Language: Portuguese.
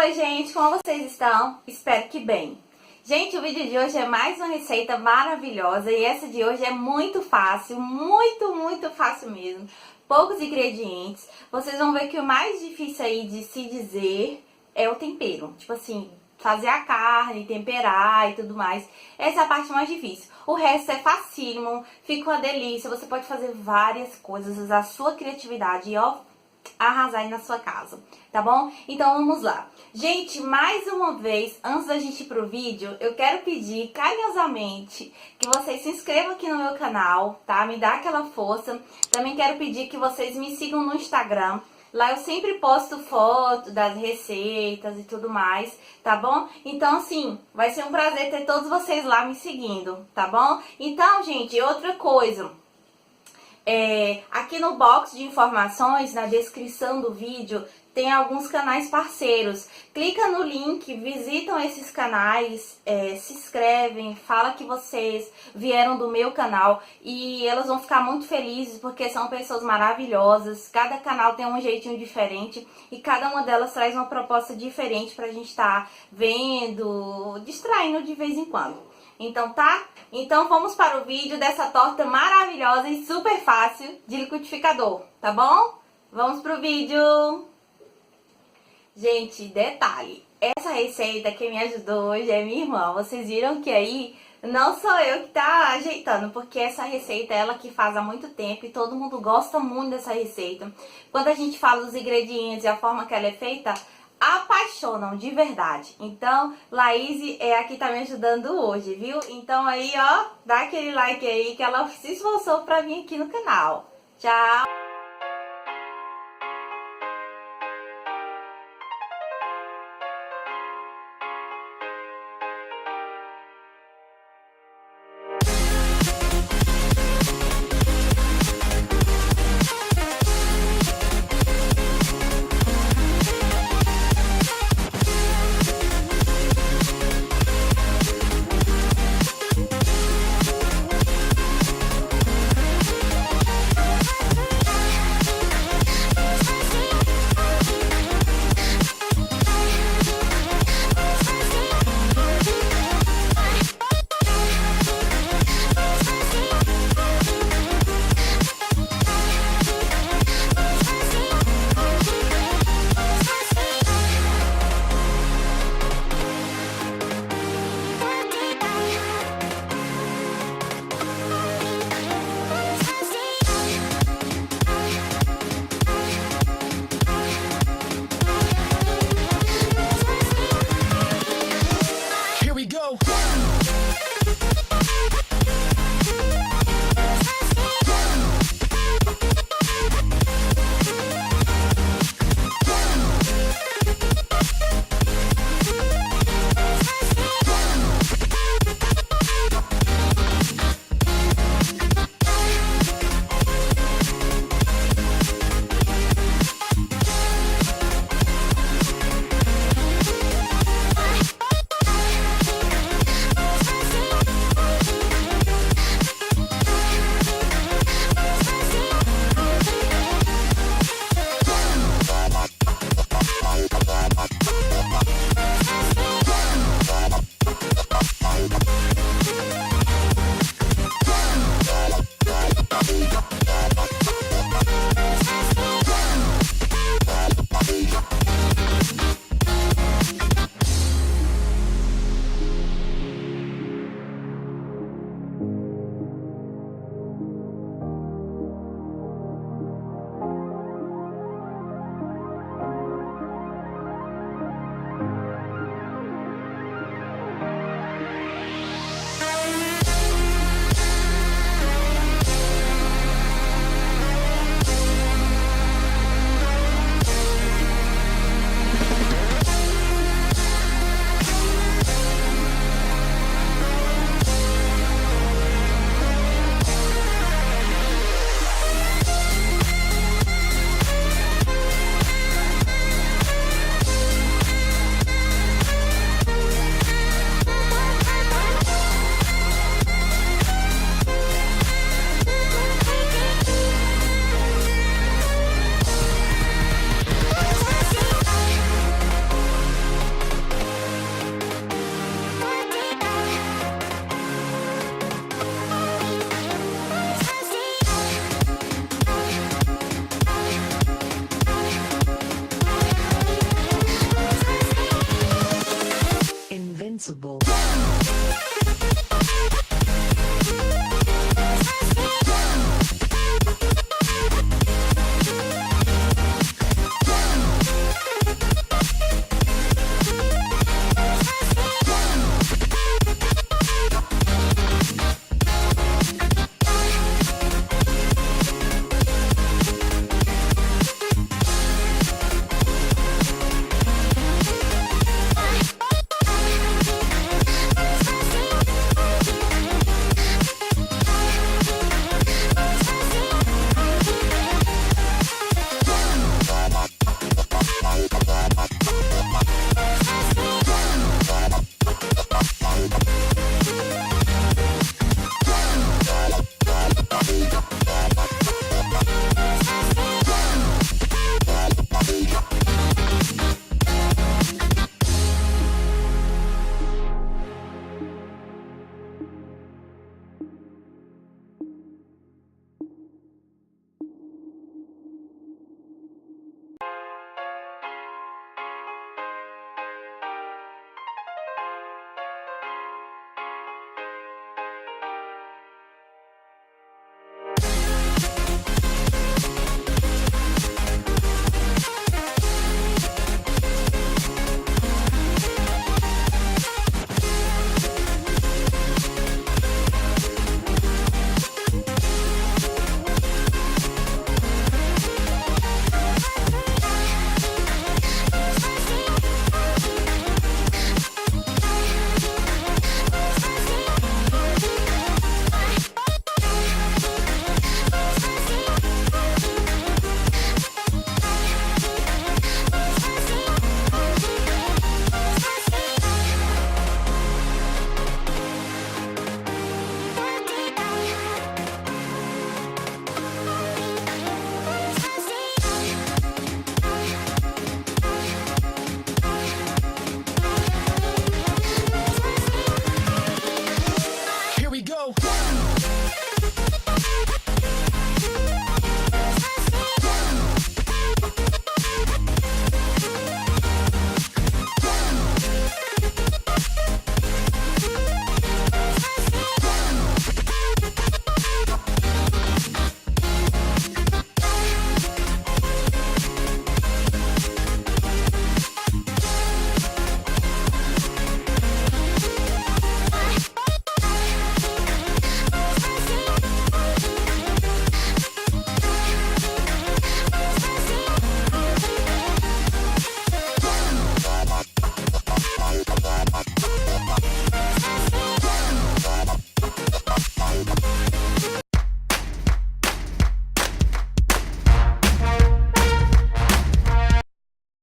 Oi gente, como vocês estão? Espero que bem. Gente, o vídeo de hoje é mais uma receita maravilhosa e essa de hoje é muito fácil, muito fácil mesmo. Poucos ingredientes. Vocês vão ver que o mais difícil aí de se dizer é o tempero. Tipo assim, fazer a carne, temperar e tudo mais. Essa é a parte mais difícil. O resto é facílimo, fica uma delícia. Você pode fazer várias coisas, usar a sua criatividade e ó, arrasar aí na sua casa, tá bom? Então vamos lá. Gente, mais uma vez, antes da gente ir pro vídeo, eu quero pedir carinhosamente que vocês se inscrevam aqui no meu canal, tá? Me dá aquela força. Também quero pedir que vocês me sigam no Instagram. Lá eu sempre posto foto das receitas e tudo mais, tá bom? Então, assim, vai ser um prazer ter todos vocês lá me seguindo, tá bom? Então, gente, outra coisa. Aqui no box de informações, na descrição do vídeo, tem alguns canais parceiros. Clica no link, visitam esses canais, se inscrevem, fala que vocês vieram do meu canal e elas vão ficar muito felizes porque são pessoas maravilhosas. Cada canal tem um jeitinho diferente e cada uma delas traz uma proposta diferente pra gente estar vendo, distraindo de vez em quando. Então, tá? Então, vamos para o vídeo dessa torta maravilhosa e super fácil de liquidificador, tá bom? Vamos pro vídeo! Gente, detalhe, essa receita quem me ajudou hoje é minha irmã. Vocês viram que aí não sou eu que tá ajeitando, porque essa receita é ela que faz há muito tempo e todo mundo gosta muito dessa receita. Quando a gente fala dos ingredientes e a forma que ela é feita, apaixonam de verdade. Então, Laís é a que tá me ajudando hoje, viu? Então aí, ó, dá aquele like aí que ela se esforçou pra vir aqui no canal. Tchau!